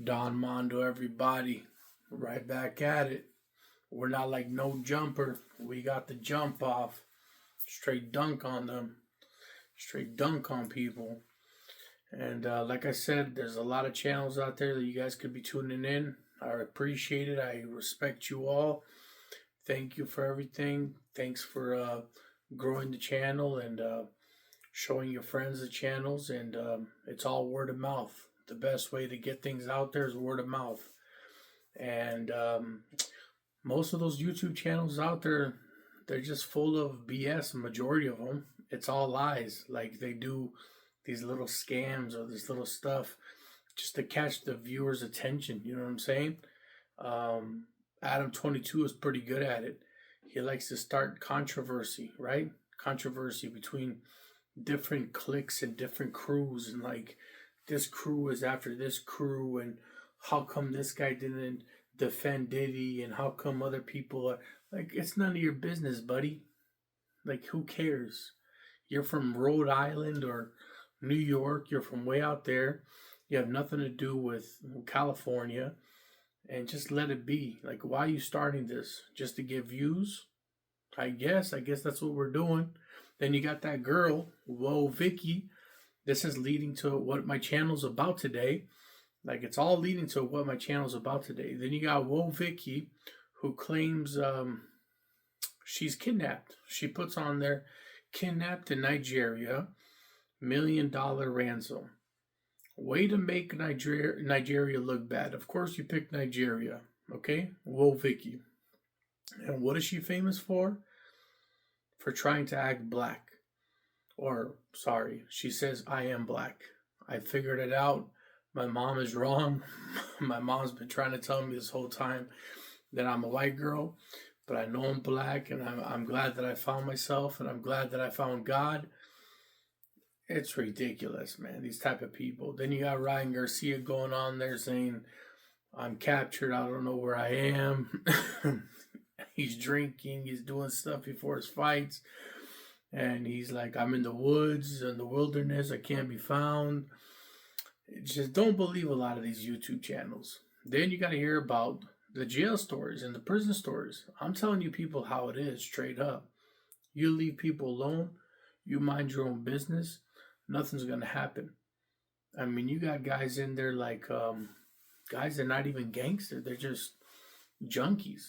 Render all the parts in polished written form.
Don Mondo, everybody. Right back at it. We're not like no jumper. We got the jump off. Straight dunk on them. Straight dunk on people. And like I said, there's a lot of channels out there that you guys could be tuning in. I appreciate it. I respect you all. Thank you for everything. Thanks for growing the channel and showing your friends the channels. And it's all word of mouth. The best way to get things out there is word of mouth. And most of those YouTube channels out there, they're just full of BS. Majority of them, it's all lies. Like they do these little scams or this little stuff just to catch the viewer's attention. You know what I'm saying? Adam 22 is pretty good at it. He likes to start controversy, right? Controversy between different cliques and different crews, and like this crew is after this crew, and how come this guy didn't defend Diddy, and how come other people are like, it's none of your business, buddy. Like, who cares? You're from Rhode Island or New York, you're from way out there, you have nothing to do with California, and just let it be. Like, why are you starting this? Just to get views? I guess that's what we're doing. Then you got that girl, whoa, Vicky. This is leading to what my channel's about today. Like, it's all leading to what my channel's about today. Then you got whoa, Vicky, who claims she's kidnapped. She puts on there, kidnapped in Nigeria, $1 million ransom. Way to make Nigeria look bad. Of course you picked Nigeria, okay? Whoa, Vicky. And what is she famous for? For trying to act black. Or, sorry, she says, I am black. I figured it out. My mom is wrong. My mom's been trying to tell me this whole time that I'm a white girl, but I know I'm black, and I'm glad that I found myself, and I'm glad that I found God. It's ridiculous, man, these type of people. Then you got Ryan Garcia going on there saying, I'm captured, I don't know where I am. He's drinking, he's doing stuff before his fights. And he's like, I'm in the woods, in the wilderness, I can't be found. Just don't believe a lot of these YouTube channels. Then you got to hear about the jail stories and the prison stories. I'm telling you people how it is, straight up. You leave people alone, you mind your own business, nothing's going to happen. I mean, you got guys in there like, guys that are not even gangsters. They're just junkies.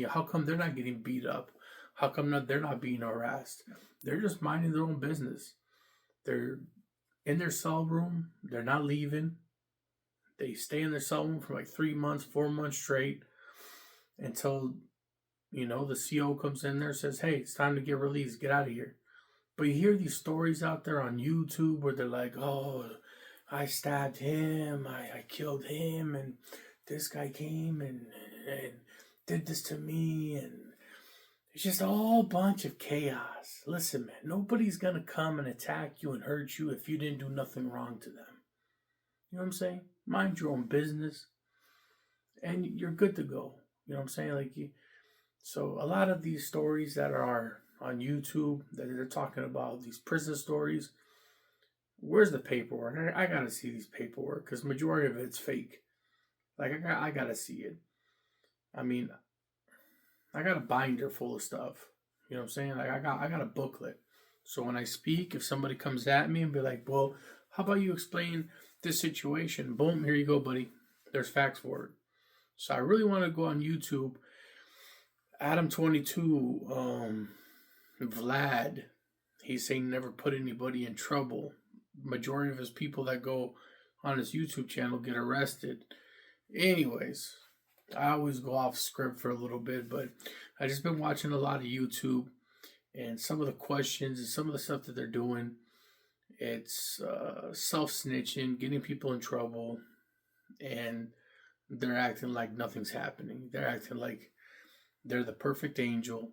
How come they're not getting beat up? How come they're not being harassed? They're just minding their own business. They're in their cell room. They're not leaving. They stay in their cell room for like 3 months, 4 months straight until, the CO comes in there and says, hey, it's time to get released. Get out of here. But you hear these stories out there on YouTube where they're like, oh, I stabbed him. I killed him. And this guy came and did this to me. And it's just all bunch of chaos. Listen, man, nobody's going to come and attack you and hurt you if you didn't do nothing wrong to them. You know what I'm saying? Mind your own business. And you're good to go. You know what I'm saying? So a lot of these stories that are on YouTube that they're talking about, these prison stories, where's the paperwork? I got to see these paperwork because majority of it's fake. Like, I got to see it. I mean, I got a binder full of stuff. You know what I'm saying? Like, I got a booklet. So when I speak, if somebody comes at me and be like, well, how about you explain this situation? Boom, here you go, buddy. There's facts for it. So I really want to go on YouTube. Adam 22, Vlad, he's saying never put anybody in trouble. Majority of his people that go on his YouTube channel get arrested. Anyways, I always go off script for a little bit, but I just been watching a lot of YouTube, and some of the questions and some of the stuff that they're doing, it's self-snitching, getting people in trouble, and they're acting like nothing's happening. They're acting like they're the perfect angel,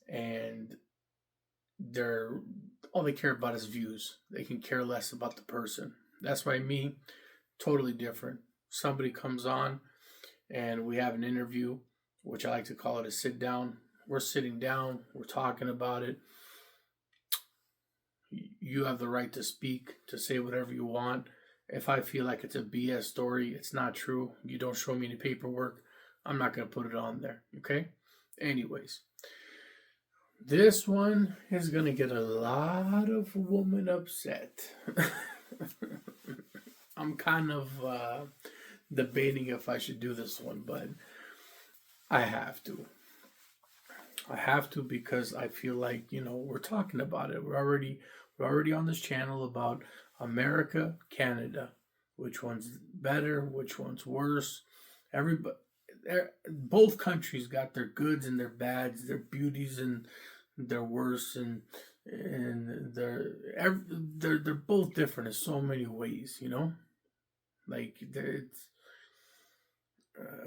and all they care about is views. They can care less about the person. That's why me, totally different. Somebody comes on and we have an interview, which I like to call it a sit down. We're sitting down, we're talking about it. You have the right to speak, to say whatever you want, If I feel like it's a BS story, it's not true, you don't show me any paperwork, I'm not going to put it on there. Okay? Anyways, this one is going to get a lot of women upset. I'm kind of debating if I should do this one, but I have to. I have to because I feel like, we're talking about it. We're already on this channel about America, Canada. Which one's better? Which one's worse? Everybody, both countries got their goods and their bads, their beauties and their worst, and they're both different in so many ways. Like it's.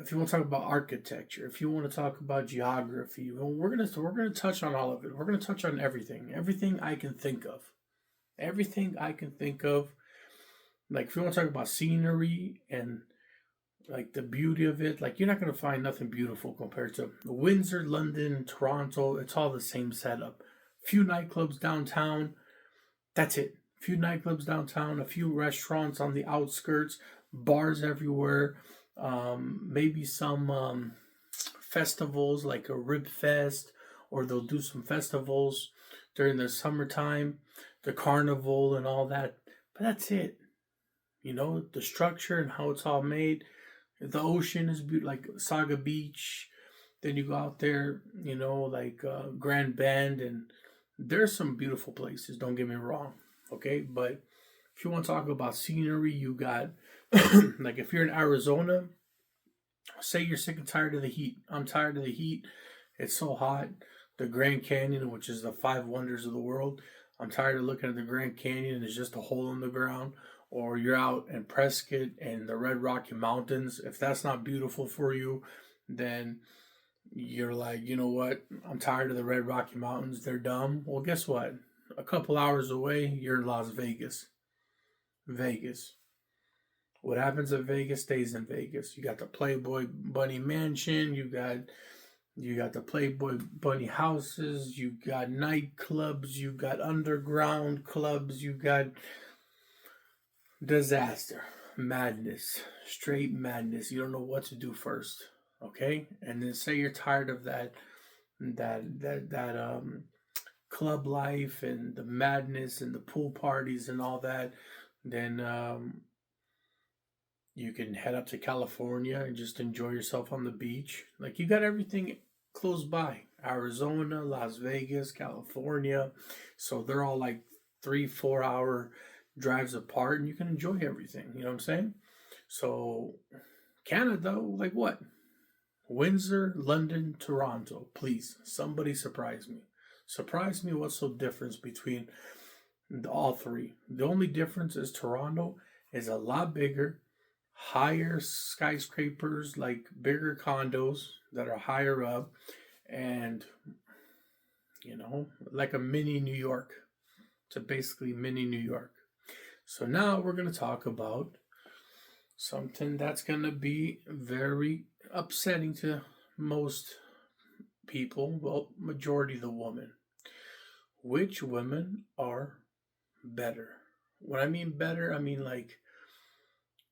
If you want to talk about architecture, if you want to talk about geography, well, we're gonna touch on all of it. We're gonna touch on everything I can think of, everything I can think of. Like if you want to talk about scenery and like the beauty of it, like you're not gonna find nothing beautiful compared to Windsor, London, Toronto. It's all the same setup. Few nightclubs downtown. That's it. Few nightclubs downtown. A few restaurants on the outskirts. Bars everywhere. Maybe some festivals like a Rib Fest, or they'll do some festivals during the summertime, the carnival and all that. But that's it. The structure and how it's all made. The ocean is beautiful, like Saga Beach. Then you go out there, like Grand Bend, and there's some beautiful places. Don't get me wrong, okay? But if you want to talk about scenery, you got like if you're in Arizona, say you're sick and tired of the heat. I'm tired of the heat. It's so hot. The Grand Canyon, which is the five wonders of the world. I'm tired of looking at the Grand Canyon and it's just a hole in the ground. Or you're out in Prescott and the Red Rocky Mountains. If that's not beautiful for you, then you're like, you know what? I'm tired of the Red Rocky Mountains. They're dumb. Well, guess what? A couple hours away, you're in Las Vegas. Vegas. What happens in Vegas stays in Vegas. You got the Playboy Bunny Mansion. You got the Playboy Bunny houses. You got nightclubs. You got underground clubs. You got disaster, madness, straight madness. You don't know what to do first. Okay, and then say you're tired of that club life and the madness and the pool parties and all that. Then you can head up to California and just enjoy yourself on the beach. Like you got everything close by. Arizona, Las Vegas, California. So they're all like 3-4 hour drives apart and you can enjoy everything. You know what I'm saying? So Canada, like what? Windsor, London, Toronto. Please, somebody surprise me. Surprise me what's the difference between all three. The only difference is Toronto is a lot bigger, higher skyscrapers, like bigger condos that are higher up, and like a mini New York. It's a basically mini New York. So now we're going to talk about something that's going to be very upsetting to most people, well, majority of the women. Which women are better? When I mean better, I mean like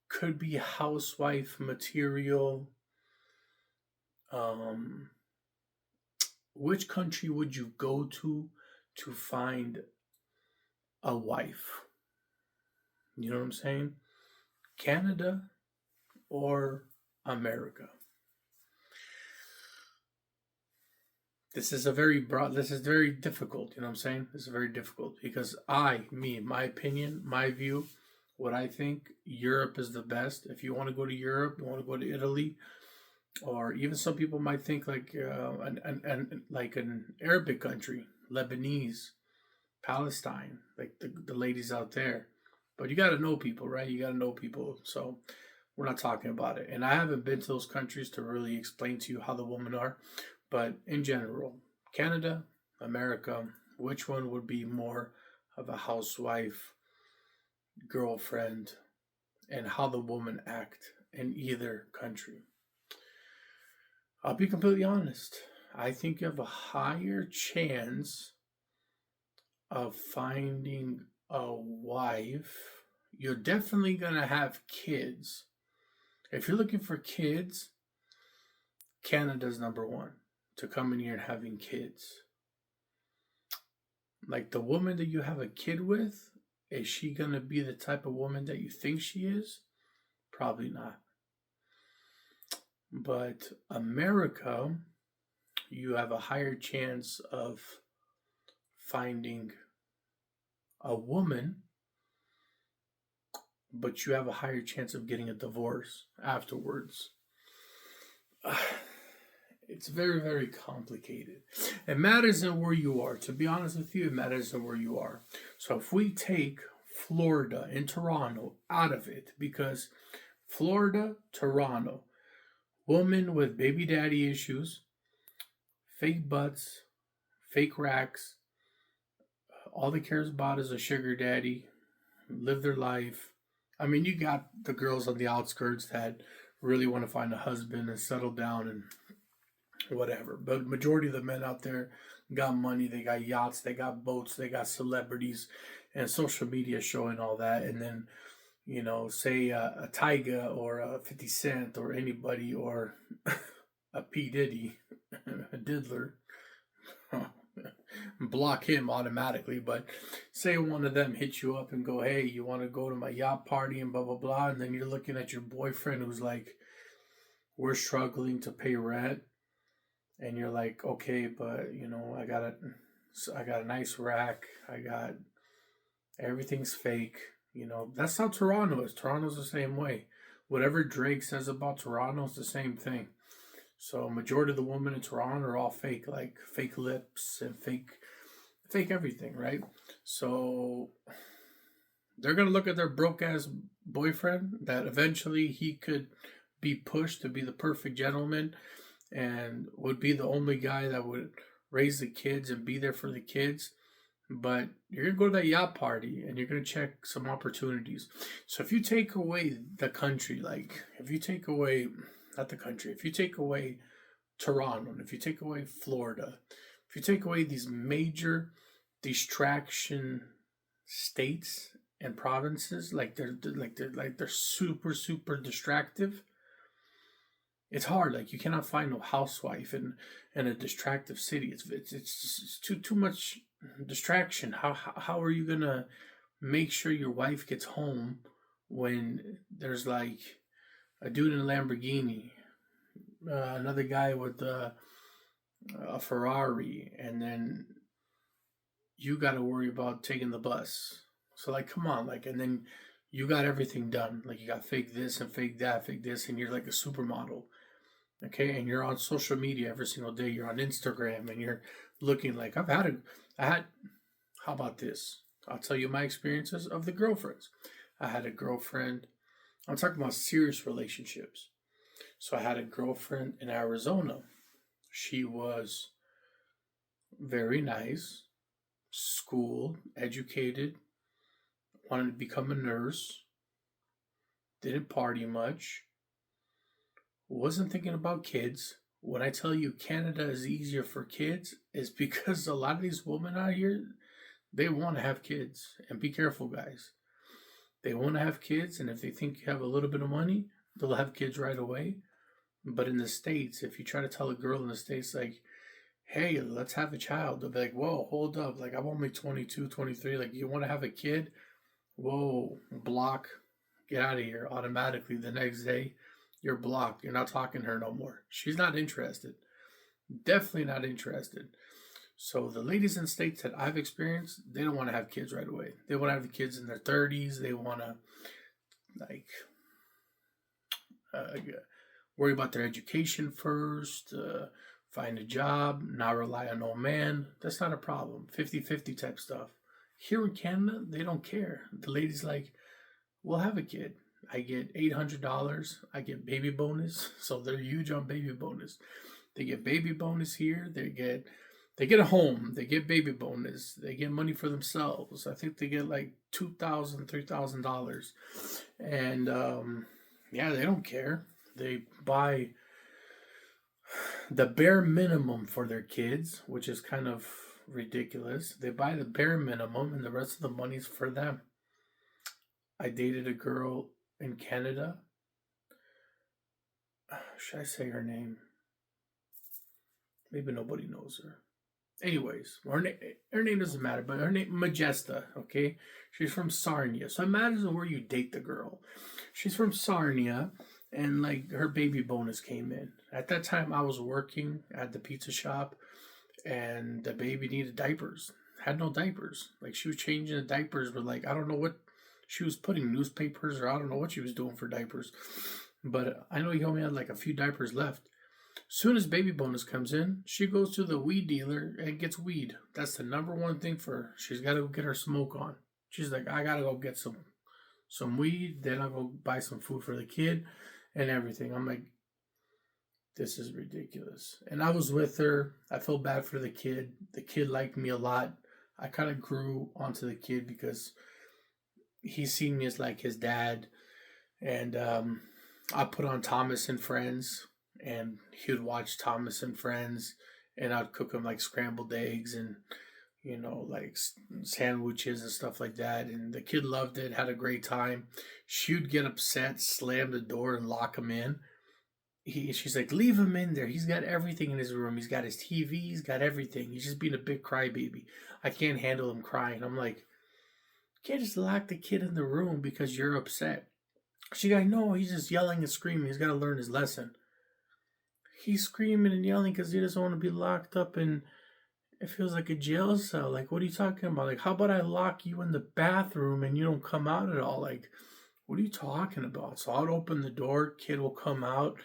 could be housewife material. Which country would you go to find a wife? You know what I'm saying? Canada or America? This is very difficult, you know what I'm saying? This is very difficult because my opinion, my view, what I think, Europe is the best. If you want to go to Europe, you want to go to Italy, or even some people might think like like an Arabic country, Lebanese, Palestine, like the ladies out there. But you got to know people, right? You got to know people. So we're not talking about it. And I haven't been to those countries to really explain to you how the women are. But in general, Canada, America, which one would be more of a housewife, girlfriend, and how the woman act in either country? I'll be completely honest. I think you have a higher chance of finding a wife you're definitely going to have kids. If you're looking for kids, Canada's number one to come in here and having kids. Like the woman that you have a kid with, is she going to be the type of woman that you think she is? Probably not. But America, you have a higher chance of finding a woman, but you have a higher chance of getting a divorce afterwards. It's very, very complicated. It matters in where you are. To be honest with you, it matters in where you are. So if we take Florida and Toronto out of it, because Florida, Toronto, woman with baby daddy issues, fake butts, fake racks, all they cares about is a sugar daddy, live their life. I mean, you got the girls on the outskirts that really want to find a husband and settle down and whatever. But majority of the men out there got money, they got yachts, they got boats, they got celebrities, and social media showing all that. And then, you know, say a Tyga or a 50 Cent or anybody or a P. Diddy, a diddler, block him automatically. But say one of them hits you up and go, hey, you want to go to my yacht party and blah, blah, blah. And then you're looking at your boyfriend who's like, we're struggling to pay rent. And you're like, okay, but you know, I got a nice rack. I got everything's fake. You know, that's how Toronto is. Toronto's the same way. Whatever Drake says about Toronto is the same thing. So majority of the women in Toronto are all fake, like fake lips and fake everything, right? So they're gonna look at their broke ass boyfriend that eventually he could be pushed to be the perfect gentleman and would be the only guy that would raise the kids and be there for the kids. But you're going to go to that yacht party and you're going to check some opportunities. So if you take away the country, like if you take away, not the country, if you take away Toronto, if you take away Florida, if you take away these major distraction states and provinces, like they're super, super distractive, it's hard. Like you cannot find no housewife in a distractive city. It's too much distraction. How are you gonna make sure your wife gets home when there's like a dude in a Lamborghini, another guy with a Ferrari, and then you got to worry about taking the bus. So like, come on, like, and then you got everything done. Like you got fake this and fake that, fake this, and you're like a supermodel. Okay, and you're on social media every single day. You're on Instagram and you're looking like I had how about this? I'll tell you my experiences of the girlfriends. I had a girlfriend. I'm talking about serious relationships. So I had a girlfriend in Arizona. She was very nice, schooled, educated, wanted to become a nurse, didn't party much, wasn't thinking about kids. When I tell you Canada is easier for kids, is because a lot of these women out here, they want to have kids. And be careful, guys. They want to have kids, and if they think you have a little bit of money, they'll have kids right away. But in the States, if you try to tell a girl in the States, like, hey, let's have a child, they'll be like, whoa, hold up. Like, I'm only 22, 23. Like, you want to have a kid? Whoa, block. Get out of here. Automatically the next day, you're blocked. You're not talking to her no more. She's not interested. Definitely not interested. So the ladies in states that I've experienced, they don't want to have kids right away. They want to have the kids in their 30s. They want to, like, worry about their education first, find a job, not rely on no man. That's not a problem. 50-50 type stuff. Here in Canada, they don't care. The lady's like, we'll have a kid. I get $800. I get baby bonus. So they're huge on baby bonus. They get baby bonus here. They get a home. They get baby bonus. They get money for themselves. I think they get like $2,000, $3,000. And yeah, they don't care. They buy the bare minimum for their kids, which is kind of ridiculous. They buy the bare minimum and the rest of the money's for them. I dated a girl in Canada. Should I say her name? Maybe nobody knows her. Anyways, her name doesn't matter, but her name Majesta. Okay, she's from Sarnia, so it matters where you date the girl. She's from Sarnia, and like her baby bonus came in. At that time, I was working at the pizza shop, and the baby needed diapers. Had no diapers. Like she was changing the diapers, but like I don't know what she was putting newspapers or I don't know what she was doing for diapers. But I know he only had like a few diapers left. Soon as baby bonus comes in, she goes to the weed dealer and gets weed. That's the number one thing for her. She's got to go get her smoke on. She's like, I gotta go get some weed. Then I'll go buy some food for the kid and everything. I'm like, this is ridiculous. And I was with her. I felt bad for the kid. The kid liked me a lot. I kind of grew onto the kid because he seen me as like his dad. And I put on Thomas and Friends, and he would watch Thomas and Friends, and I'd cook him like scrambled eggs and like sandwiches and stuff like that. And the kid loved it, had a great time. She would get upset, slam the door, and lock him in. She's like, leave him in there. He's got everything in his room. He's got his TV. He's got everything. He's just being a big crybaby. I can't handle him crying. I'm like, you can't just lock the kid in the room because you're upset. She's like, no, he's just yelling and screaming. He's got to learn his lesson. He's screaming and yelling because he doesn't want to be locked up and it feels like a jail cell. Like, what are you talking about? Like, how about I lock you in the bathroom and you don't come out at all? Like, what are you talking about? So I'll open the door, kid will come out,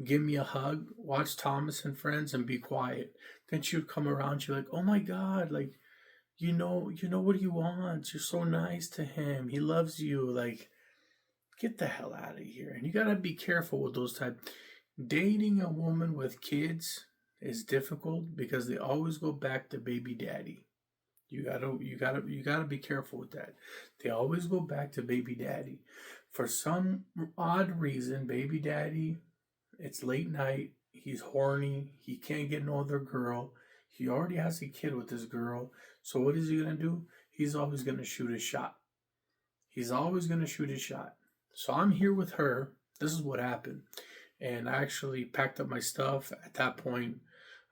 give me a hug, watch Thomas and Friends, and be quiet. Then she would come around, she'd be like, oh my God, like, you know what he wants. You're so nice to him. He loves you. Like, get the hell out of here. And you gotta be careful with those type. Dating a woman with kids is difficult because they always go back to baby daddy. You gotta be careful with that. They always go back to baby daddy. For some odd reason, baby daddy, it's late night, he's horny, he can't get no other girl, he already has a kid with this girl, so what is he gonna do? He's always gonna shoot his shot. He's always gonna shoot his shot. So I'm here with her. This is what happened. And I actually packed up my stuff. At that point,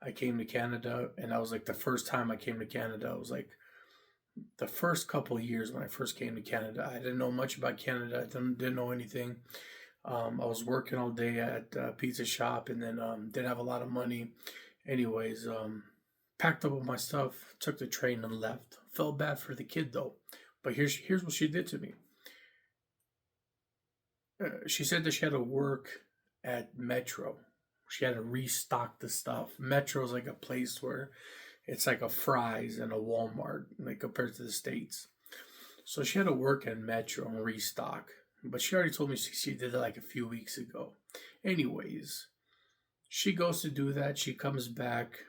I came to Canada, and I was like the first time I came to Canada. I was like the first couple of years when I first came to Canada. I didn't know much about Canada. I didn't know anything. I was working all day at a pizza shop, and then didn't have a lot of money. Anyways, packed up all my stuff, took the train and left. Felt bad for the kid though. But here's what she did to me. She said that she had to work at Metro. She had to restock the stuff. Metro's like a place where it's like a Fry's and a Walmart, like compared to the States. So she had to work at Metro and restock. But she already told me she did it like a few weeks ago. Anyways, she goes to do that. She comes back,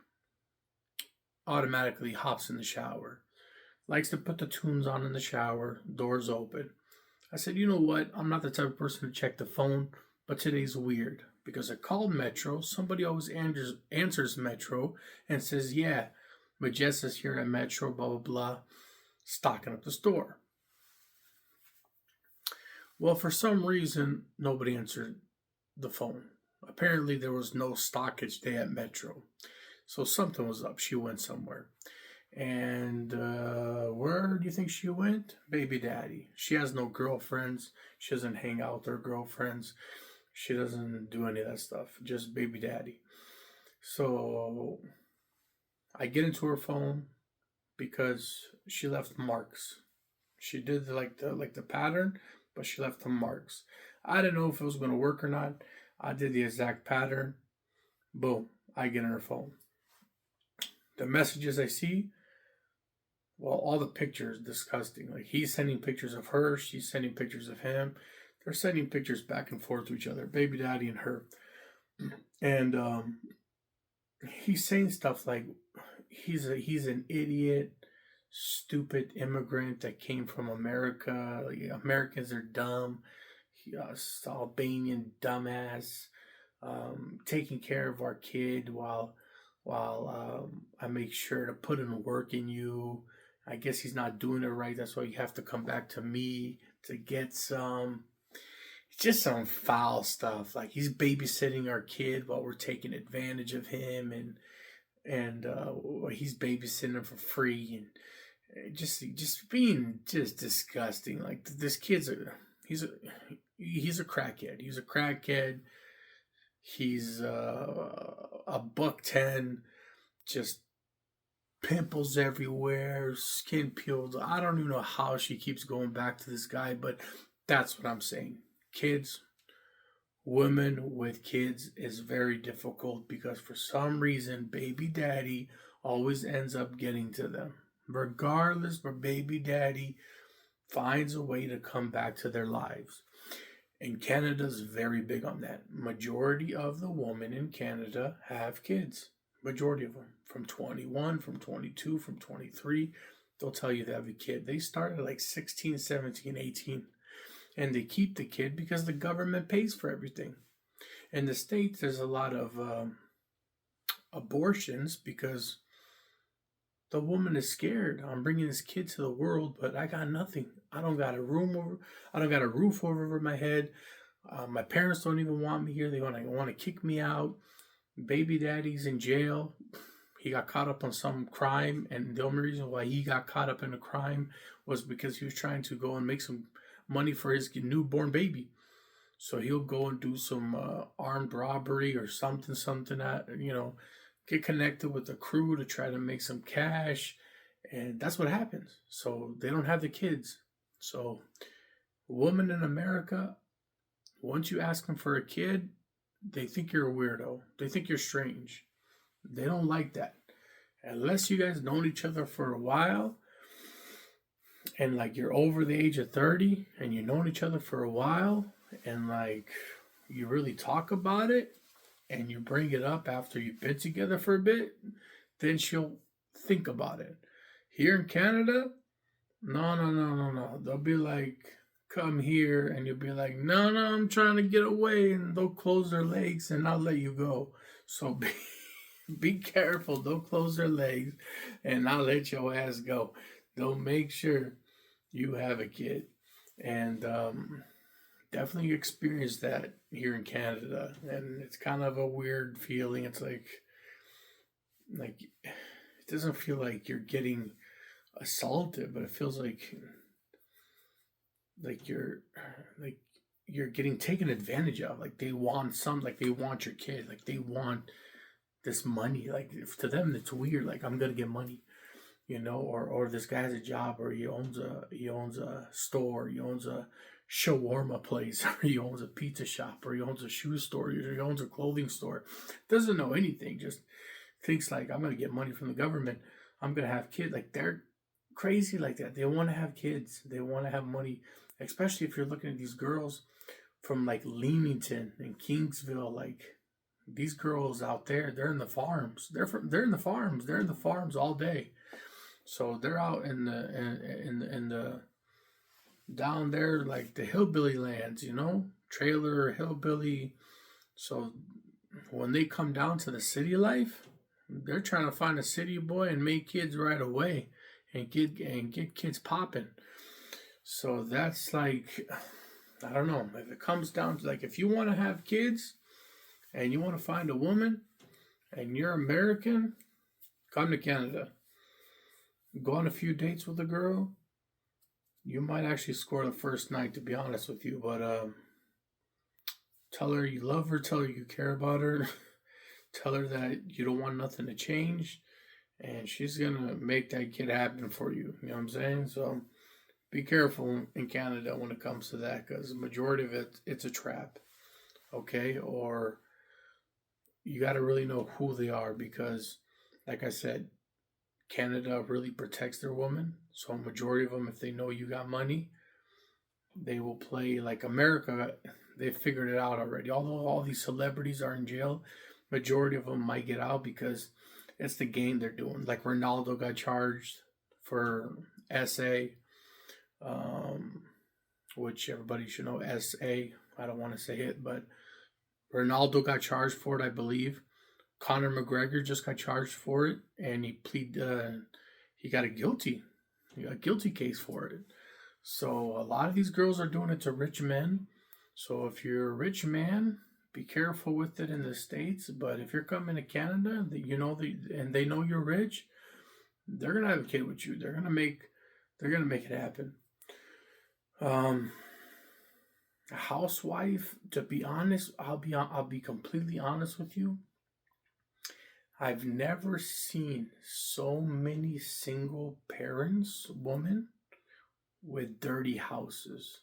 automatically hops in the shower. Likes to put the tunes on in the shower, doors open. I said, you know what? I'm not the type of person to check the phone, but today's weird because I called Metro. Somebody always answers Metro and says, yeah, Majesta's here at Metro, blah, blah, blah, stocking up the store. Well, for some reason, nobody answered the phone. Apparently, there was no stockage day at Metro. So something was up. She went somewhere. And where do you think she went? Baby daddy. She has no girlfriends. She doesn't hang out with her girlfriends. She doesn't do any of that stuff. Just baby daddy. So I get into her phone because she left marks. She did like the pattern, but she left the marks. I didn't know if it was going to work or not. I did the exact pattern. Boom. I get in her phone. The messages I see, well, all the pictures, disgusting. Like, he's sending pictures of her, she's sending pictures of him. They're sending pictures back and forth to each other, baby daddy and her. And he's saying stuff like he's an idiot, stupid immigrant that came from America. Like, Americans are dumb. Albanian dumbass, taking care of our kid while I make sure to put in work in you. I guess he's not doing it right. That's why you have to come back to me to get just some foul stuff. Like he's babysitting our kid while we're taking advantage of him, and he's babysitting him for free, and just being just disgusting. Like this kid's he's a crackhead. He's a crackhead. He's a buck 10, just pimples everywhere, skin peeled. I don't even know how she keeps going back to this guy, but that's what I'm saying. Kids, women with kids is very difficult because for some reason, baby daddy always ends up getting to them. Regardless, but baby daddy finds a way to come back to their lives. And Canada's very big on that. Majority of the women in Canada have kids. Majority of them. From 21, from 22, from 23. They'll tell you they have a kid. They start at like 16, 17, 18. And they keep the kid because the government pays for everything. In the States, there's a lot of abortions because the woman is scared. I'm bringing this kid to the world, but I got nothing. I don't got a roof over my head. My parents don't even want me here. They want to kick me out. Baby daddy's in jail. He got caught up on some crime, and the only reason why he got caught up in a crime was because he was trying to go and make some money for his newborn baby. So he'll go and do some armed robbery or something get connected with the crew to try to make some cash, and that's what happens. So they don't have the kids. So women in America, once you ask them for a kid, they think you're a weirdo. They think you're strange. They don't like that. Unless you guys known each other for a while, and like you're over the age of 30 and you've known each other for a while, and like you really talk about it, and you bring it up after you've been together for a bit, then she'll think about it. Here in Canada, no. They'll be like, come here, and you'll be like, no, I'm trying to get away, and they'll close their legs and not let you go. So be careful. They'll close their legs and not let your ass go. They'll make sure you have a kid. And definitely experienced that here in Canada, and it's kind of a weird feeling. It's like it doesn't feel like you're getting assaulted, but it feels like you're getting taken advantage of. Like they want they want your kid, like they want this money. Like to them it's weird, like I'm gonna get money, or this guy has a job, or he owns a store, he owns a shawarma place, or he owns a pizza shop, or he owns a shoe store, or he owns a clothing store. Doesn't know anything, just thinks like, I'm gonna get money from the government, I'm gonna have kids. Like they're crazy like that. They want to have kids, they want to have money, especially if you're looking at these girls from like Leamington and Kingsville. Like these girls out there, they're in the farms. They're in the farms all day. So they're out in the down there, like the hillbilly lands, trailer hillbilly. So when they come down to the city life, they're trying to find a city boy and make kids right away, and get kids popping. So that's like, I don't know, if it comes down to, like, if you want to have kids and you want to find a woman and you're American, come to Canada. Go on a few dates with a girl. You might actually score the first night, to be honest with you. But tell her you love her. Tell her you care about her. Tell her that you don't want nothing to change. And she's going to make that kid happen for you. You know what I'm saying? So be careful in Canada when it comes to that, because the majority of it, it's a trap. Okay? Or you got to really know who they are, because, like I said, Canada really protects their women. So a majority of them, if they know you got money, they will play. Like America, they figured it out already. Although all these celebrities are in jail, majority of them might get out because it's the game they're doing. Like Ronaldo got charged for SA, which everybody should know, SA. I don't want to say it, but Ronaldo got charged for it, I believe. Conor McGregor just got charged for it, and he got a guilty case for it. So a lot of these girls are doing it to rich men. So if you're a rich man, be careful with it in the States. But if you're coming to Canada, and they know you're rich, they're gonna have a kid with you. They're gonna make it happen. Um, a housewife. To be honest, I'll be completely honest with you. I've never seen so many single parents, women with dirty houses.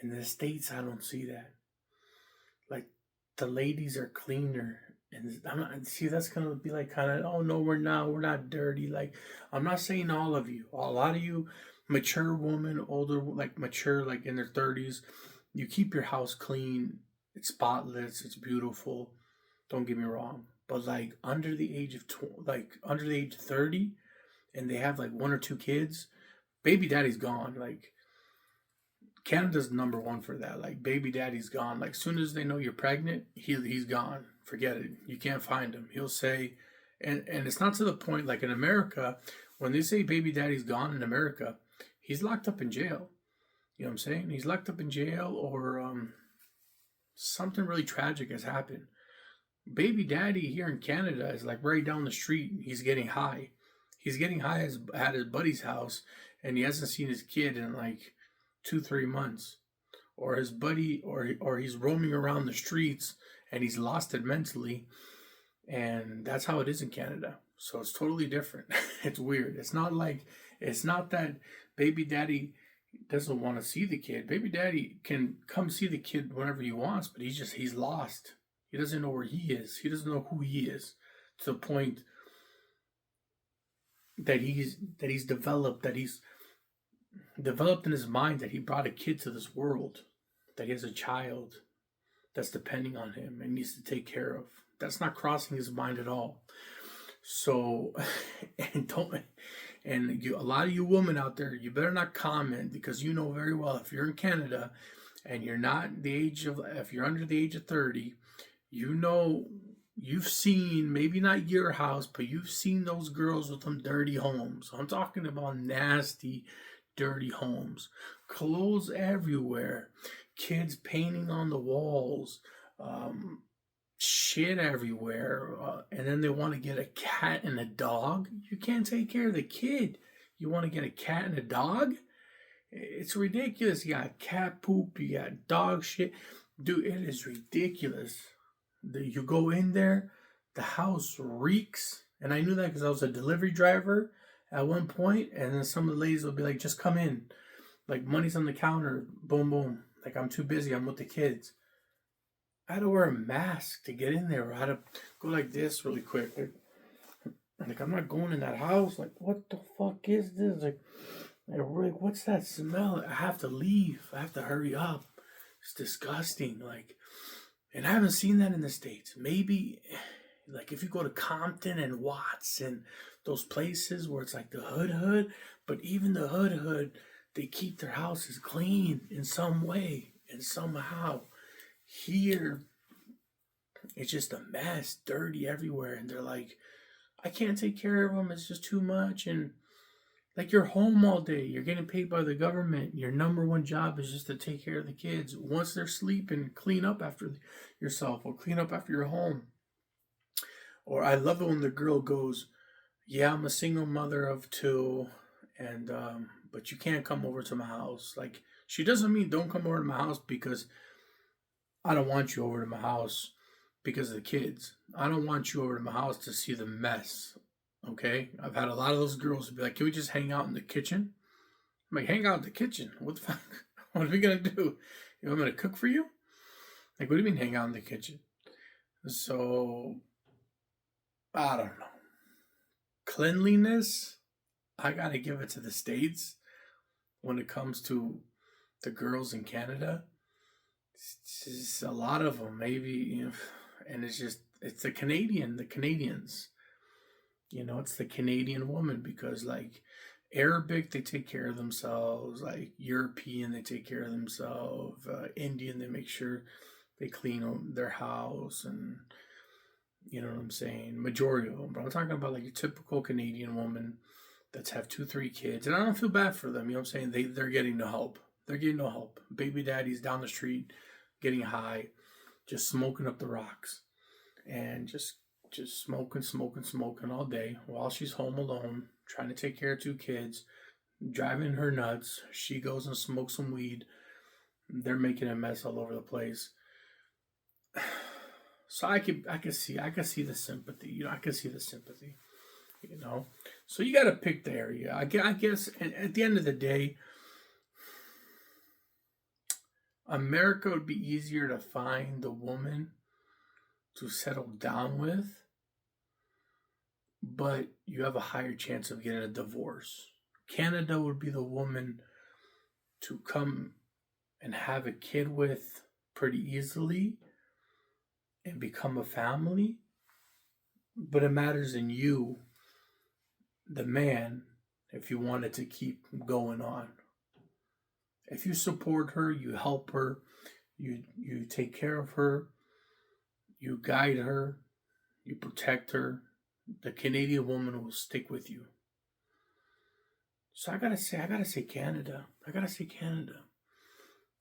In the States, I don't see that. Like the ladies are cleaner. And I'm not see that's gonna be like kind of, oh no, we're not dirty. Like I'm not saying all of you. A lot of you mature women, older, like mature, like in their 30s, you keep your house clean, it's spotless, it's beautiful. Don't get me wrong. But like under the age of 30, and they have like one or two kids, baby daddy's gone. Like Canada's number one for that. Like baby daddy's gone. Like soon as they know you're pregnant, he's gone. Forget it. You can't find him. He'll say, and it's not to the point like in America when they say baby daddy's gone in America, he's locked up in jail. You know what I'm saying? He's locked up in jail or something really tragic has happened. Baby daddy here in Canada is like right down the street. He's getting high. He's getting high at his buddy's house, and he hasn't seen his kid in like 2 3 months. Or his buddy, or he's roaming around the streets and he's lost it mentally, and that's how it is in Canada. So it's totally different. It's weird. It's not that baby daddy doesn't want to see the kid. Baby daddy can come see the kid whenever he wants, but he's lost. He doesn't know where he is. He doesn't know who he is to the point that he's developed in his mind that he brought a kid to this world, that he has a child that's depending on him and needs to take care of. That's not crossing his mind at all. So, and don't, and a lot of you women out there, you better not comment because you know very well if you're in Canada and if you're under the age of 30, you've seen, maybe not your house, but you've seen those girls with them dirty homes. I'm talking about nasty, dirty homes. Clothes everywhere. Kids painting on the walls. Shit everywhere. And then they want to get a cat and a dog. You can't take care of the kid. You want to get a cat and a dog? It's ridiculous. You got cat poop. You got dog shit. Dude, it is ridiculous. You go in there, the house reeks. And I knew that because I was a delivery driver at one point, and then some of the ladies would be like, just come in. Like, money's on the counter. Boom, boom. Like, I'm too busy. I'm with the kids. I had to wear a mask to get in there. I had to go like this really quick. Like I'm not going in that house. Like, what the fuck is this? Like what's that smell? I have to leave. I have to hurry up. It's disgusting. Like, and I haven't seen that in the States. Maybe, like, if you go to Compton and Watts and those places where it's like the hood, but even the hood, they keep their houses clean in some way and somehow. Here, it's just a mess, dirty everywhere, and they're like, I can't take care of them, it's just too much, and like you're home all day, you're getting paid by the government, your number one job is just to take care of the kids. Once they're sleeping, clean up after yourself, or clean up after your home. Or I love it when the girl goes, yeah, I'm a single mother of two, and but you can't come over to my house. Like, she doesn't mean don't come over to my house because I don't want you over to my house because of the kids. I don't want you over to my house to see the mess. Okay? I've had a lot of those girls be like, can we just hang out in the kitchen? I'm like, hang out in the kitchen? What the fuck? What are we going to do? You want me to cook for you? Like, what do you mean hang out in the kitchen? So, I don't know. Cleanliness, I got to give it to the States when it comes to the girls in Canada. It's just a lot of them, maybe, and it's the Canadians. It's the Canadian woman because, like, Arabic, they take care of themselves. Like, European, they take care of themselves. Indian, they make sure they clean their house, and you know what I'm saying? Majority of them. But I'm talking about, like, a typical Canadian woman. that have 2, 3 kids, and I don't feel bad for them. You know what I'm saying? They're getting no help. They're getting no help. Baby daddy's down the street, getting high, just smoking up the rocks, and just smoking all day while she's home alone, trying to take care of 2 kids, driving her nuts. She goes and smokes some weed. They're making a mess all over the place. So I can see the sympathy. I can see the sympathy. So you got to pick the area. I guess at the end of the day, America would be easier to find the woman to settle down with, but you have a higher chance of getting a divorce. Canada would be the woman to come and have a kid with pretty easily and become a family, but it matters in you, the man, if you wanted to keep going on. If you support her, you help her, you take care of her, you guide her, you protect her, the Canadian woman will stick with you. So I gotta say Canada.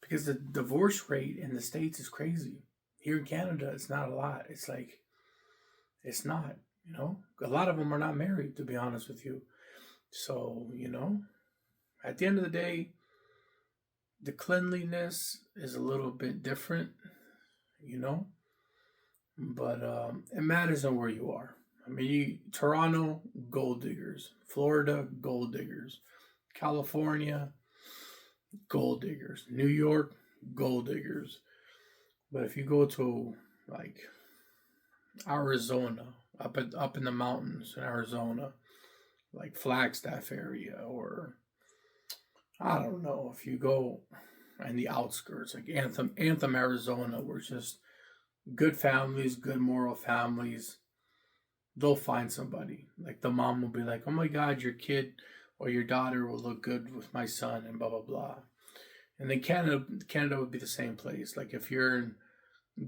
Because the divorce rate in the States is crazy. Here in Canada, it's not a lot. It's not, A lot of them are not married, to be honest with you. So, at the end of the day, the cleanliness is a little bit different, but it matters on where you are. I mean, Toronto, gold diggers. Florida, gold diggers. California, gold diggers. New York, gold diggers. But if you go to like Arizona, up in the mountains in Arizona, like Flagstaff area, or I don't know, if you go in the outskirts, like Anthem, Arizona, where it's just good families, good moral families, they'll find somebody. Like the mom will be like, oh my God, your kid or your daughter will look good with my son, and blah, blah, blah. And then Canada would be the same place. Like if you're in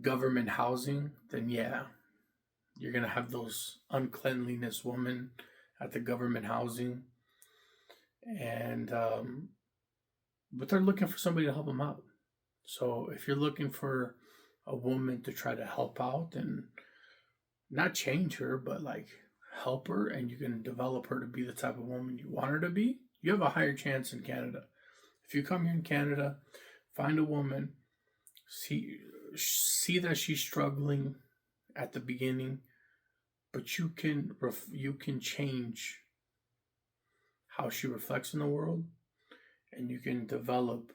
government housing, then yeah, you're going to have those uncleanliness women at the government housing. And, but they're looking for somebody to help them out. So if you're looking for a woman to try to help out and not change her, but like help her, and you can develop her to be the type of woman you want her to be, you have a higher chance in Canada. If you come here in Canada, find a woman, see that she's struggling at the beginning, but you can change how she reflects in the world, and you can develop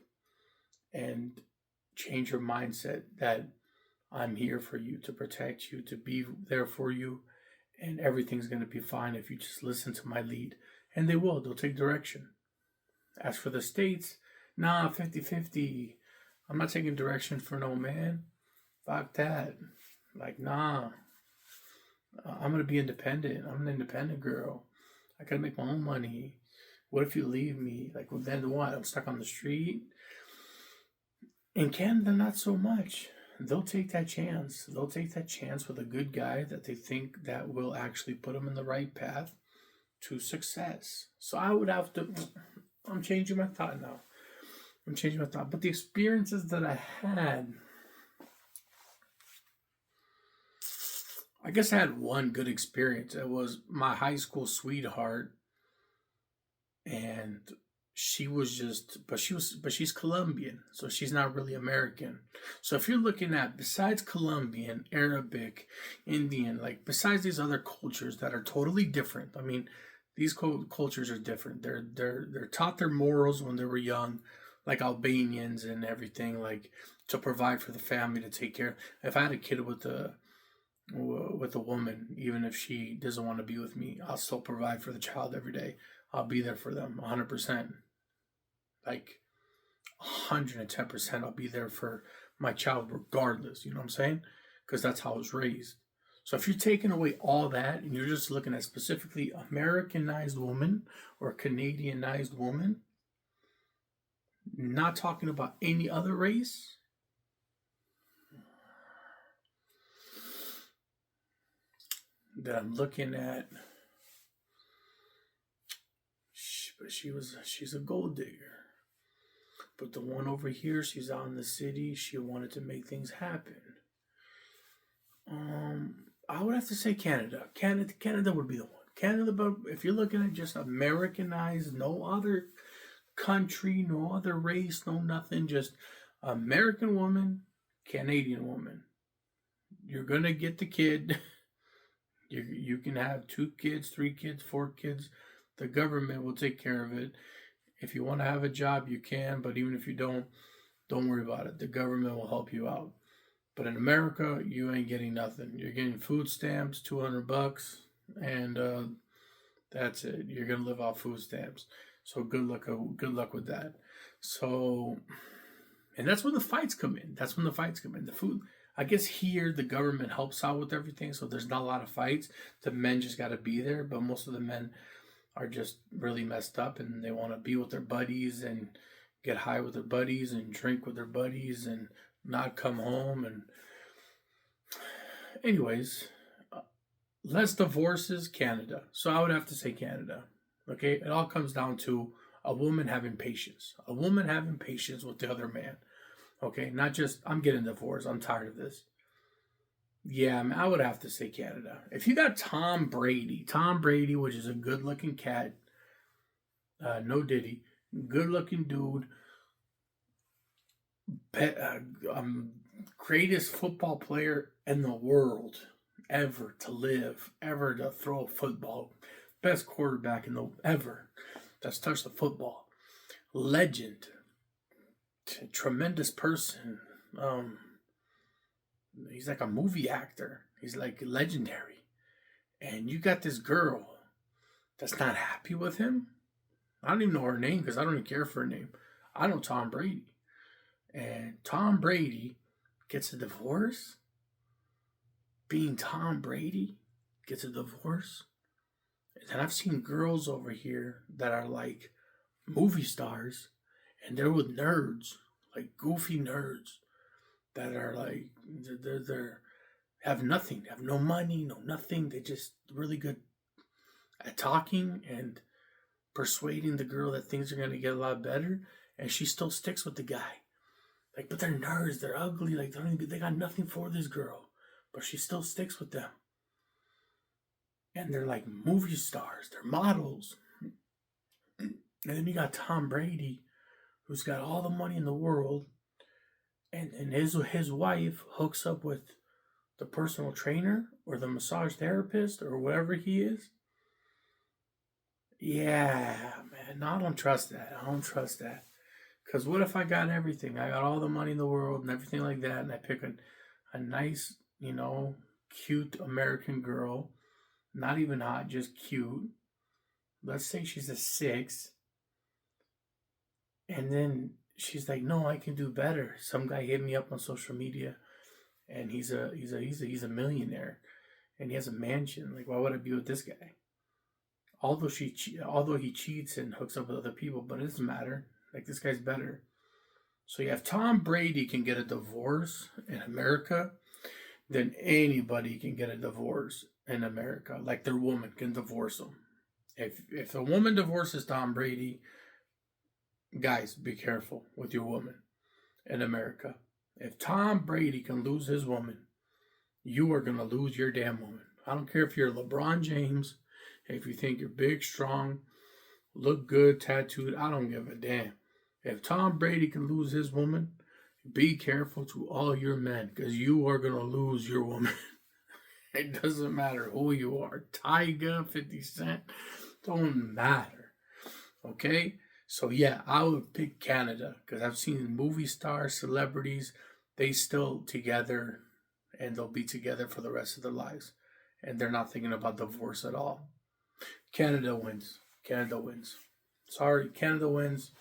and change her mindset that I'm here for you, to protect you, to be there for you, and everything's going to be fine if you just listen to my lead. And they will. They'll take direction. As for the States, 50-50. I'm not taking direction for no man. Fuck that. Like, nah. I'm going to be independent. I'm an independent girl. I got to make my own money. What if you leave me? Like, well, then what? I'm stuck on the street? In Canada, not so much. They'll take that chance. They'll take that chance with a good guy that they think that will actually put them in the right path to success. So I would have to... I'm changing my thought now. But the experiences that I had... I guess I had one good experience. It was my high school sweetheart. And she's Colombian, so she's not really American. So if you're looking at, besides Colombian, Arabic, Indian, like besides these other cultures that are totally different, I mean, these cultures are different. They're taught their morals when they were young, like Albanians and everything, like to provide for the family, to take care. If I had a kid with a woman, even if she doesn't want to be with me, I'll still provide for the child every day. I'll be there for them 100%. Like 110%, I'll be there for my child regardless. You know what I'm saying? Because that's how I was raised. So if you're taking away all that and you're just looking at specifically Americanized woman or Canadianized woman, not talking about any other race, that I'm looking at she's a gold digger. But the one over here, she's out in the city. She wanted to make things happen. I would have to say Canada. Canada would be the one. Canada, but if you're looking at just Americanized, no other country, no other race, no nothing, just American woman, Canadian woman. You're gonna get the kid. You can have 2 kids, 3 kids, 4 kids. The government will take care of it. If you want to have a job, you can. But even if you don't worry about it. The government will help you out. But in America, you ain't getting nothing. You're getting food stamps, $200, and that's it. You're gonna live off food stamps. So good luck with that. So, and that's when the fights come in. The food. I guess here the government helps out with everything, so there's not a lot of fights. The men just got to be there, but most of the men are just really messed up, and they want to be with their buddies and get high with their buddies and drink with their buddies and not come home. And anyways, less divorces, Canada. So I would have to say Canada. Okay, it all comes down to a woman having patience. A woman having patience with the other man. Okay, not just, I'm getting divorced, I'm tired of this. Yeah, I mean, I would have to say Canada. If you got Tom Brady, which is a good-looking cat, no Diddy, good-looking dude, greatest football player in the world ever to live, ever to throw a football, best quarterback in the ever that's touched the football, legend, tremendous person. He's like a movie actor. He's like legendary. And you got this girl that's not happy with him. I don't even know her name because I don't even care for her name. I know Tom Brady. And Tom Brady gets a divorce. Being Tom Brady gets a divorce. And then I've seen girls over here that are like movie stars, and they're with nerds, like goofy nerds, that are like, they're have nothing, have no money, no nothing. They just really good at talking and persuading the girl that things are going to get a lot better, and she still sticks with the guy. Like, but they're nerds, they're ugly, like they got nothing for this girl, but she still sticks with them. And they're like movie stars, they're models. And then you got Tom Brady, who's got all the money in the world, and his wife hooks up with the personal trainer or the massage therapist or whatever he is. Yeah, man, no, I don't trust that. Because what if I got everything? I got all the money in the world and everything like that, and I pick a nice, cute American girl, not even hot, just cute. Let's say she's a 6. And then she's like, no, I can do better. Some guy hit me up on social media, and he's a millionaire, and he has a mansion. Like, why would I be with this guy? Although he cheats and hooks up with other people, but it doesn't matter. Like, this guy's better. So you have Tom Brady can get a divorce in America, then anybody can get a divorce in America. Like, their woman can divorce him. If a woman divorces Tom Brady, guys, be careful with your woman in America. If Tom Brady can lose his woman, you are going to lose your damn woman. I don't care if you're LeBron James, if you think you're big, strong, look good, tattooed, I don't give a damn. If Tom Brady can lose his woman, be careful to all your men, because you are going to lose your woman. It doesn't matter who you are. Tiger, 50 Cent, don't matter. Okay? So yeah, I would pick Canada, because I've seen movie stars, celebrities, they still together, and they'll be together for the rest of their lives. And they're not thinking about divorce at all. Canada wins. Sorry, Canada wins.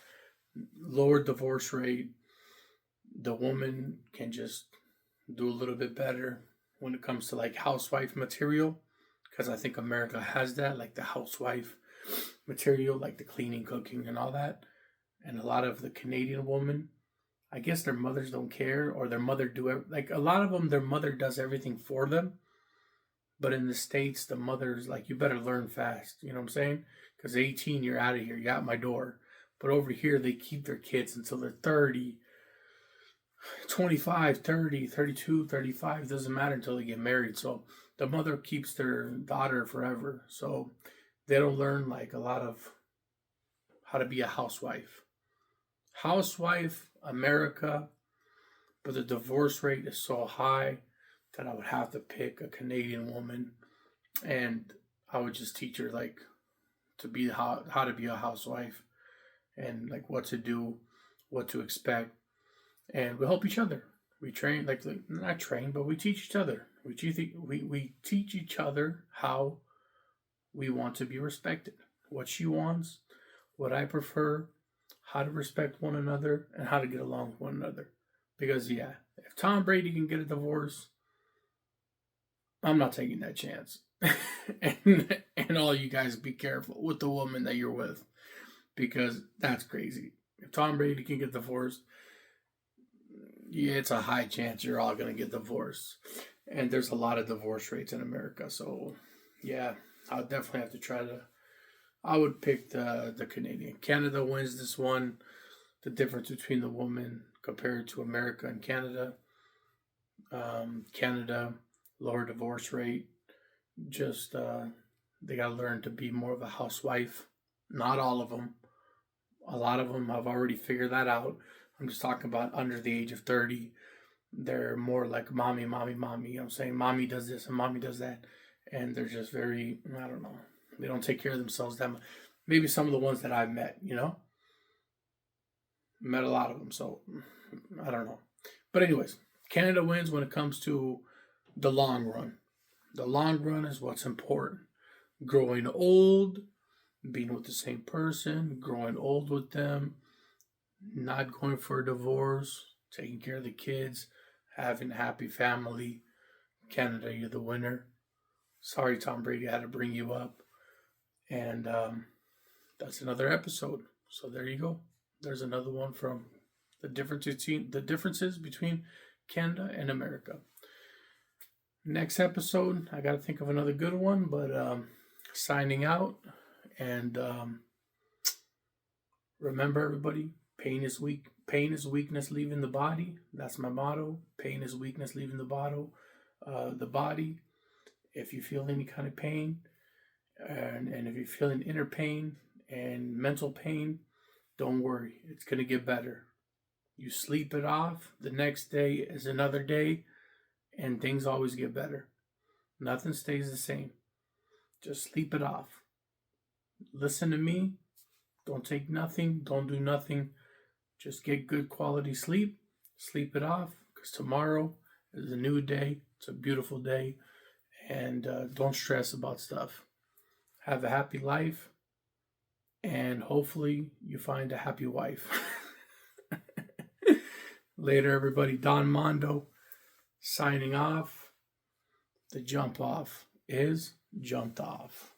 Lower divorce rate. The woman can just do a little bit better when it comes to like housewife material, because I think America has that, like the housewife material, like the cleaning, cooking, and all that. And a lot of the Canadian women, I guess their mothers don't care, or their mother like a lot of them, their mother does everything for them. But in the States, the mother's like, you better learn fast. You know what I'm saying? Because 18, you're out of here. You're at my door. But over here, they keep their kids until they're 30, 25, 30, 32, 35. Doesn't matter until they get married. So the mother keeps their daughter forever. So they don't learn like a lot of how to be a housewife. Housewife, America, but the divorce rate is so high that I would have to pick a Canadian woman, and I would just teach her like to be how to be a housewife, and like what to do, what to expect, and we help each other. We train like not train, but we teach each other. We teach each other how we want to be respected, what she wants, what I prefer, how to respect one another, and how to get along with one another. Because yeah, if Tom Brady can get a divorce, I'm not taking that chance. and all you guys be careful with the woman that you're with, because that's crazy. If Tom Brady can get divorced, yeah, it's a high chance you're all gonna get divorced. And there's a lot of divorce rates in America. So yeah, I'll definitely have to try to. I would pick the Canadian. Canada wins this one. The difference between the woman compared to America and Canada. Canada, lower divorce rate. Just they gotta learn to be more of a housewife. Not all of them. A lot of them have already figured that out. I'm just talking about under the age of 30. They're more like mommy, mommy, mommy. You know what I'm saying? Mommy does this and mommy does that. And they're just very, I don't know. They don't take care of themselves that much. Maybe some of the ones that I've met, you know? Met a lot of them, so I don't know. But anyways, Canada wins when it comes to the long run. The long run is what's important. Growing old, being with the same person, growing old with them, not going for a divorce, taking care of the kids, having a happy family. Canada, you're the winner. Sorry, Tom Brady, I had to bring you up. And that's another episode. So there you go. There's another one from the differences between Canada and America. Next episode, I got to think of another good one, but signing out. And remember, everybody, pain is weakness leaving the body. That's my motto. Pain is weakness leaving the body. If you feel any kind of pain, and if you're feeling inner pain and mental pain, don't worry. It's going to get better. You sleep it off. The next day is another day, and things always get better. Nothing stays the same. Just sleep it off. Listen to me. Don't take nothing. Don't do nothing. Just get good quality sleep. Sleep it off, because tomorrow is a new day. It's a beautiful day. And don't stress about stuff. Have a happy life. And hopefully you find a happy wife. Later, everybody. Don Mondo signing off. The jump off is jumped off.